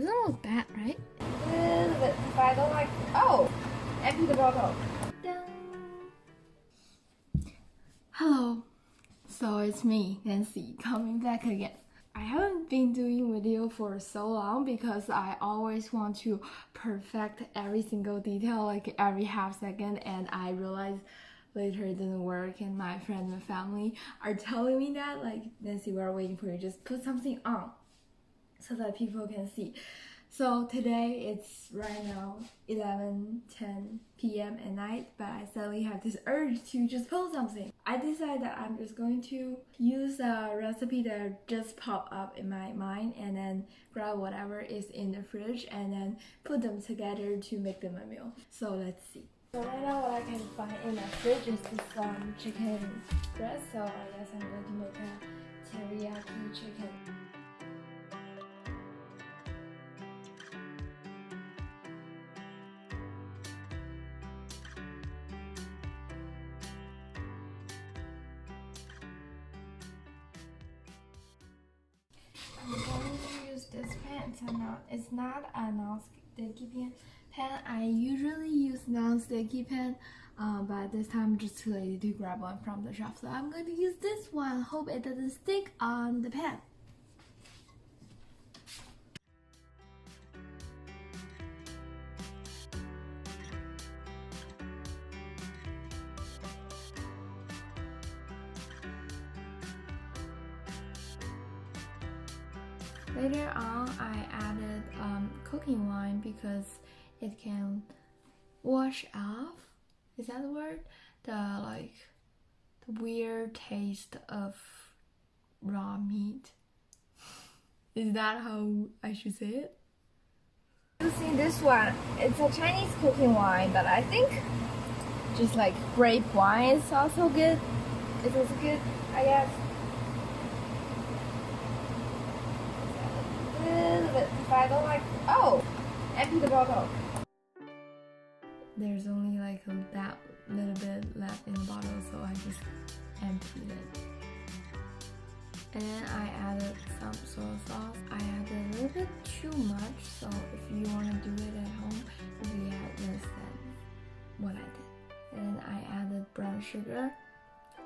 Doesn't look bad, right? A little bit. If I don't like, oh, empty the bottle. Dun. Hello. So it's me, Nancy, coming back again. I haven't been doing video for so long because I always want to perfect every single detail, like every half second, and I realized later it didn't work, and my friends and family are telling me that, like, Nancy, we're waiting for you, just put something on so that people can see. So today it's right now 11:10 p.m. at night, but I suddenly have this urge to just post something. I decided that I'm just going to use a recipe that just popped up in my mind and then grab whatever is in the fridge and then put them together to make them a meal. So let's see. So right now what I can find in my fridge is this chicken breast, so I guess I'm going to make a teriyaki chicken. I'm going to use this pan. It's not a non-sticky pan. I usually use non-sticky pan, but this time I'm just too lazy to grab one from the shop. So I'm going to use this one. Hope it doesn't stick on the pan. Later on, I added cooking wine because it can wash off. Is that the word? The weird taste of raw meat. Is that how I should say it? Using this one, it's a Chinese cooking wine, but I think just like grape wine is also good. It's also good, I guess. If I don't like, oh, empty the bottle. There's only like that little bit left in the bottle, so I just emptied it. And then I added some soy sauce. I added a little bit too much, so if you want to do it at home, you add less than what I did. And then I added brown sugar.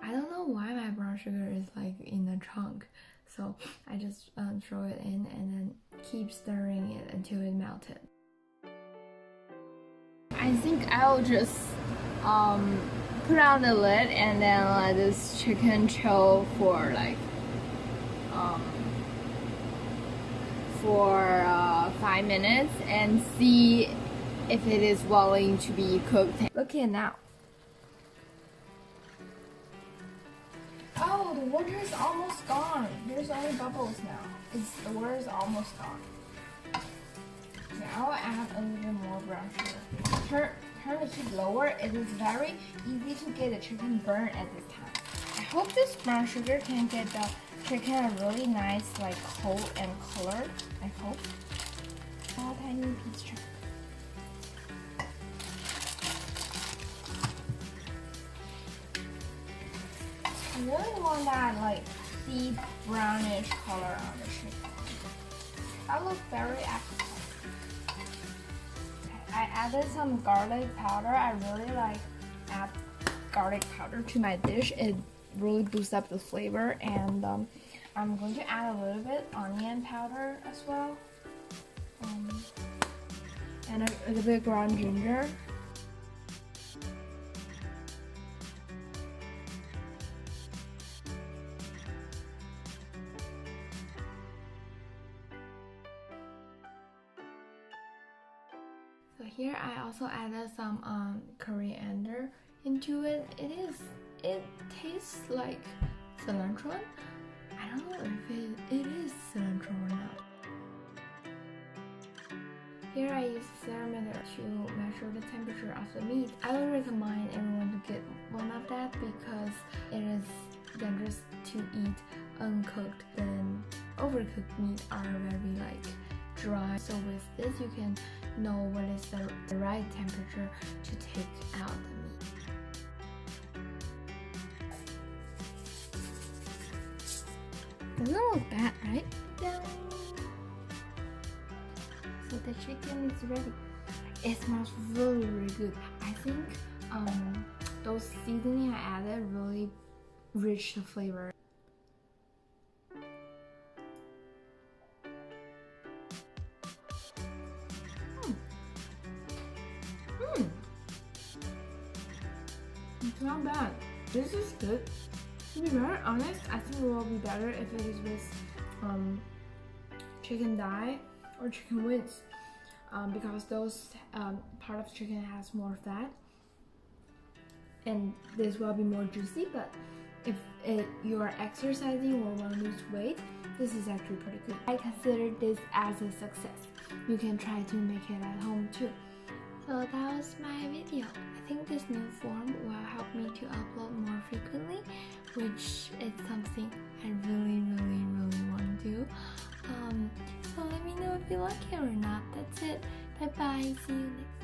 I don't know why my brown sugar is like in a chunk, so I just throw it in and then keep stirring it until it melted. I think I'll just put on the lid and then let this chicken chill for like 5 minutes and see if it is willing to be cooked. Look at now. Oh, the water is almost gone. There's only bubbles now. The water is almost gone. Okay, I'll add a little bit more brown sugar. Turn the heat lower. It is very easy to get the chicken burnt at this time. I hope this brown sugar can get the chicken a really nice like coat and color. I hope. Small tiny piece of chicken. I really want that like deep brownish color on the chicken. That looks very appetizing. I added some garlic powder. I really like add garlic powder to my dish. It really boosts up the flavor, and I'm going to add a little bit onion powder as well, and a little bit ground ginger. So here I also added some coriander into it. It tastes like cilantro. I don't know if it is cilantro or not. Here I use a thermometer to measure the temperature of the meat. I would recommend everyone to get one of that because it is dangerous to eat uncooked. Then overcooked meat are very like dry. So with this you can know what is the right temperature to take out the meat. Doesn't look bad, right? but the chicken is ready. It smells really, really good. I think those seasoning I added really rich the flavor. It's not bad. This is good. To be very honest, I think it will be better if it is with chicken thigh or chicken wings, because those part of chicken has more fat, and this will be more juicy. But if you are exercising or want to lose weight, this is actually pretty good. I consider this as a success. You can try to make it at home too. So that was my video. I think this new form will help me to upload more frequently, which is something I really want to do. So let me know if you like it or not. That's it. Bye bye. See you next time.